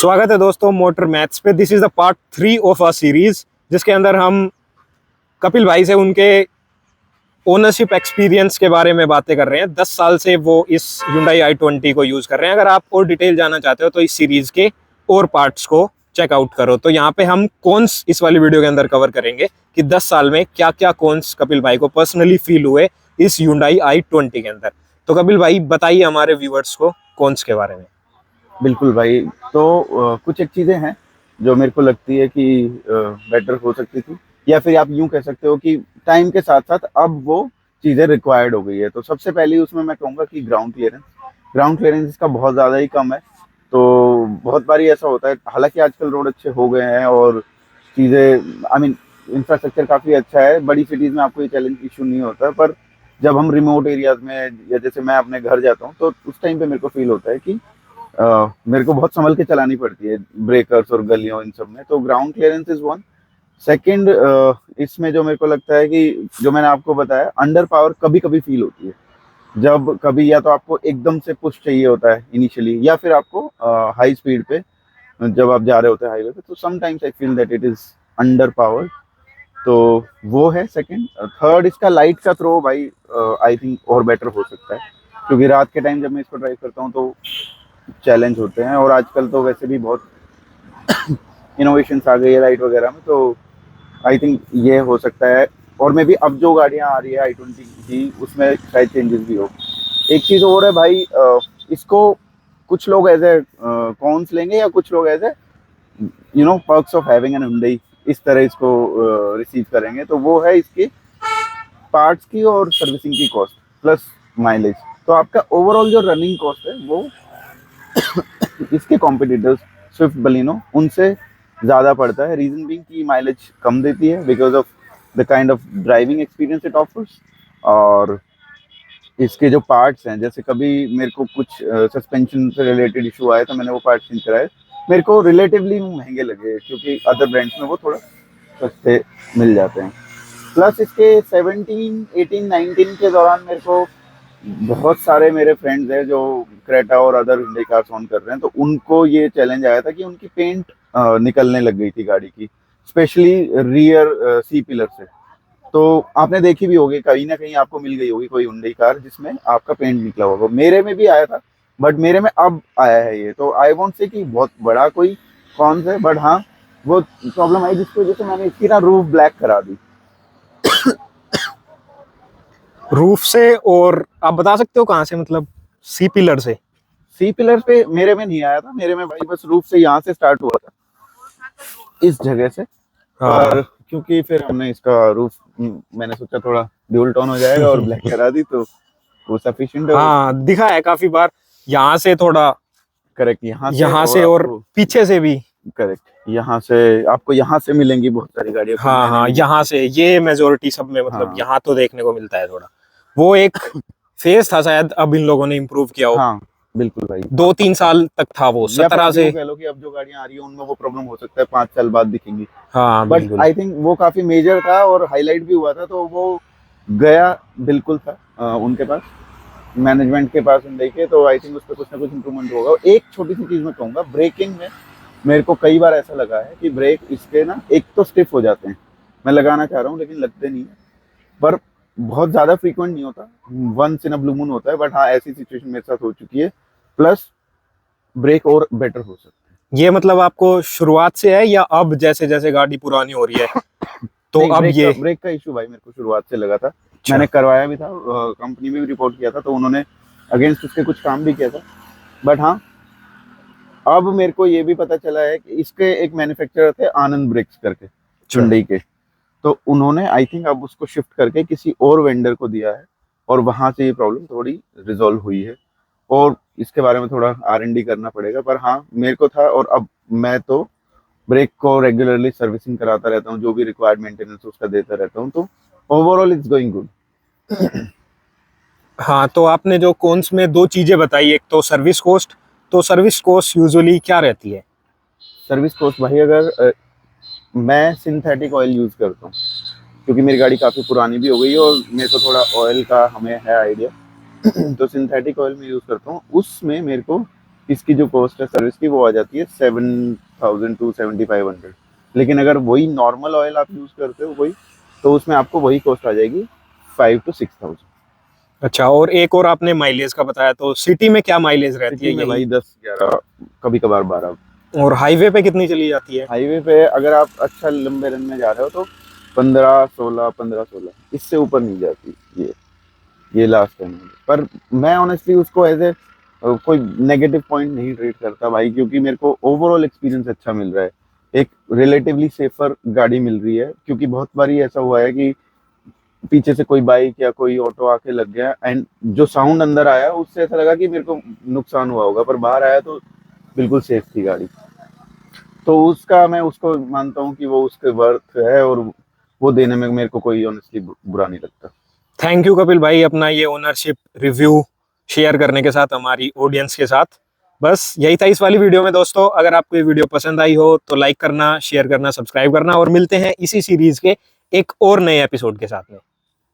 स्वागत है दोस्तों मोटर मैथ्स पे। This is the part 3 of a series जिसके अंदर हम कपिल भाई से उनके ओनरशिप एक्सपीरियंस के बारे में बातें कर रहे हैं। 10 साल से वो इस Hyundai i20 को यूज कर रहे हैं। अगर आप और डिटेल जानना चाहते हो तो इस सीरीज के और पार्ट्स को चेकआउट करो। तो यहाँ पे हम कॉन्स इस वाली वीडियो के अंदर कवर करेंगे कि 10 साल में क्या क्या कॉन्स कपिल भाई को पर्सनली फील हुए इस Hyundai i20 के अंदर। तो कपिल भाई बताइए हमारे व्यूअर्स को कॉन्स के बारे में। बिल्कुल भाई। तो कुछ एक चीज़ें हैं जो मेरे को लगती है कि बेटर हो सकती थी, या फिर आप यूं कह सकते हो कि टाइम के साथ साथ अब वो चीज़ें रिक्वायर्ड हो गई है। तो सबसे पहले उसमें मैं कहूँगा कि ग्राउंड क्लियरेंस इसका बहुत ज़्यादा ही कम है। तो बहुत बारी ऐसा होता है, हालांकि आजकल रोड अच्छे हो गए हैं और चीज़ें इंफ्रास्ट्रक्चर काफ़ी अच्छा है, बड़ी सिटीज़ में आपको ये चैलेंज इशू नहीं होता। पर जब हम रिमोट एरियाज में, या जैसे मैं अपने घर जाता हूँ, तो उस टाइम पे मेरे को फील होता है कि मेरे को बहुत संभल के चलानी पड़ती है ब्रेकर्स और गलियों इन सब में। तो ground clearance is one. Second, इसमें जो मेरे को लगता है कि जो मैंने आपको बताया, अंडर पावर कभी कभी फील होती है। जब कभी या तो आपको एकदम से पुश चाहिए होता है इनिशियली, या फिर आपको हाई स्पीड पे जब आप जा रहे होते हैं हाईवे पे, तो sometimes I feel that it is under power. तो वो है सेकंड। थर्ड, इसका लाइट का थ्रो भाई आई थिंक और बेटर हो सकता है, क्योंकि रात के टाइम जब मैं इसको ड्राइव करता हूँ तो चैलेंज होते हैं। और आजकल तो वैसे भी बहुत इनोवेशंस आ गई है लाइट वगैरह में, तो आई थिंक ये हो सकता है। और मे भी अब जो गाड़ियाँ आ रही है i20 की, उसमें शायद चेंजेस भी हो। एक चीज़ और है भाई, इसको कुछ लोग एज ए कॉन्स लेंगे, या कुछ लोग as a perks of having an Hyundai, इस तरह इसको रिसीव करेंगे। तो वो है इसके पार्ट्स की और सर्विसिंग की कॉस्ट प्लस माइलेज। तो आपका ओवरऑल जो रनिंग कॉस्ट है वो इसके कॉम्पिटिटर्स स्विफ्ट बलिनो उनसे ज़्यादा पड़ता है। रीज़न बीइंग कि माइलेज कम देती है because of the kind of driving experience it offers. और इसके जो पार्ट्स हैं, जैसे कभी मेरे को कुछ सस्पेंशन से रिलेटेड इशू आया तो मैंने वो पार्ट चेंज कराए, मेरे को रिलेटिवली महंगे लगे, क्योंकि अदर ब्रांड्स में वो थोड़ा सस्ते मिल जाते हैं। प्लस इसके 17, 18, 19 के दौरान मेरे को बहुत सारे मेरे फ्रेंड्स हैं जो क्रेटा और अदर Hyundai कार्स ऑन कर रहे हैं, तो उनको ये चैलेंज आया था कि उनकी पेंट निकलने लग गई थी गाड़ी की, स्पेशली रियर सी पिलर से। तो आपने देखी भी होगी, कहीं ना कहीं आपको मिल गई होगी कोई Hyundai कार जिसमें आपका पेंट निकला होगा। मेरे में भी आया था, बट मेरे में अब आया है ये। तो आई वोंट से कि बहुत बड़ा कोई कॉन्स है, बट हाँ वो प्रॉब्लम आई जिसकी वजह से मैंने इसकी ना रूफ ब्लैक करा दी। रूफ से? और आप बता सकते हो कहाँ से, मतलब सी पिलर से? सी पिलर पे मेरे में नहीं आया था, मेरे में भाई बस रूफ से यहाँ से स्टार्ट हुआ था, इस जगह से। और क्योंकि फिर हमने इसका रूफ, मैंने सोचा थोड़ा ड्यूल टोन हो जाएगा और ब्लैक करा दी, तो वो सफिशिएंट है। हाँ, दिखा है काफी बार। यहाँ से थोड़ा करेक्ट, यहाँ से और पीछे से भी। करेक्ट, यहाँ से आपको यहाँ से मिलेंगी बहुत सारी गाड़ियाँ। हाँ हाँ, यहाँ से ये मेजोरिटी सब में, मतलब हाँ। यहाँ तो देखने को मिलता है थोड़ा। वो एक फेज था शायद, अब इन लोगों ने इम्प्रूव किया हो। हाँ बिल्कुल भाई, 2-3 साल तक था वो, 17 से कह लो कि अब जो गाड़ियाँ आ रही है उनमें वो प्रॉब्लम हो सकता है 5 साल बाद दिखेंगी। हाँ बट आई थिंक वो काफी मेजर था और हाईलाइट भी हुआ था, तो वो गया बिल्कुल था उनके पास, मैनेजमेंट के पास Hyundai के। तो आई थिंक उस पर कुछ ना कुछ इंप्रूवमेंट होगा। एक छोटी सी चीज मैं कहूँगा, ब्रेकिंग में मेरे को कई बार ऐसा लगा है कि ब्रेक इसके ना एक तो स्टिफ हो जाते हैं, मैं लगाना चाह रहा हूँ लेकिन लगते नहीं है। पर बहुत ज्यादा फ्रीक्वेंट नहीं होता, once in a blue moon होता है, बट हाँ ऐसी सिचुएशन मेरे साथ हो चुकी है। प्लस ब्रेक और बेटर हो सकते हैं। ये मतलब आपको शुरुआत से है या अब जैसे जैसे गाड़ी पुरानी हो रही है तो अब ये ब्रेक का इशू भाई मेरे को शुरुआत से लगा था। मैंने करवाया भी था, कंपनी में भी रिपोर्ट किया था, तो उन्होंने अगेंस्ट उसके कुछ काम भी किया था। बट हाँ, अब मेरे को ये भी पता चला है कि इसके एक मैन्युफैक्चरर थे आनंद ब्रेक्स करके Hyundai के, तो उन्होंने आई थिंक अब उसको शिफ्ट करके किसी और वेंडर को दिया है, और वहां से ये प्रॉब्लम थोड़ी रिजॉल्व हुई है। और इसके बारे में थोड़ा R&D करना पड़ेगा। पर हाँ मेरे को था, और अब मैं तो ब्रेक को रेगुलरली सर्विसिंग कराता रहता हूँ, जो भी रिक्वायर्ड मेंटेनेंस उसका देता रहता हूँ। तो ओवरऑल इट्स गोइंग गुड। हाँ, तो आपने जो कॉन्स में 2 चीजें बताई, एक तो सर्विस कॉस्ट। तो सर्विस कॉस्ट यूजुअली क्या रहती है? सर्विस कॉस्ट भाई, अगर मैं सिंथेटिक ऑयल यूज करता हूँ, क्योंकि मेरी गाड़ी काफी पुरानी भी हो गई है और मेरे को थोड़ा ऑयल का हमें है आइडिया, तो सिंथेटिक ऑयल में यूज करता हूँ। उसमें मेरे को इसकी जो कॉस्ट है सर्विस की वो आ जाती है 7,000 to 7,500। लेकिन अगर वही नॉर्मल ऑयल आप यूज करते हो वही, तो उसमें आपको वही कॉस्ट आ जाएगी 5 to 6,000। अच्छा, और एक और आपने माइलेज का बताया, तो सिटी में क्या माइलेज रहती सिटी है में यही? भाई 10-11, कभी कभार 12। और हाईवे पे कितनी चली जाती है? हाईवे पे अगर आप अच्छा लंबे रन में जा रहे हो तो 15-16, 15-16, इससे ऊपर नहीं जाती ये लास्ट टाइम। पर मैं ऑनेस्टली उसको एज ए कोई नेगेटिव पॉइंट नहीं ट्रीट करता भाई, क्योंकि मेरे को ओवरऑल एक्सपीरियंस अच्छा मिल रहा है, एक रिलेटिवली सेफर गाड़ी मिल रही है। क्योंकि बहुत बार ऐसा हुआ है कि पीछे से कोई बाइक या कोई ऑटो आके लग गया एंड जो साउंड अंदर आया उससे ऐसा लगा कि मेरे को नुकसान हुआ होगा, पर बाहर आया तो बिल्कुल सेफ थी गाड़ी। तो उसका मैं उसको मानता हूँ कि वो उसके वर्थ है, और वो देने में मेरे को कोई ऑनेस्टली बुरा नहीं लगता। थैंक यू कपिल भाई, अपना ये ओनरशिप रिव्यू शेयर करने के साथ हमारी ऑडियंस के साथ। बस यही था इस वाली वीडियो में दोस्तों। अगर आपको ये वीडियो पसंद आई हो तो लाइक करना, शेयर करना, सब्सक्राइब करना, और मिलते हैं इसी सीरीज के एक और नए एपिसोड के साथ में।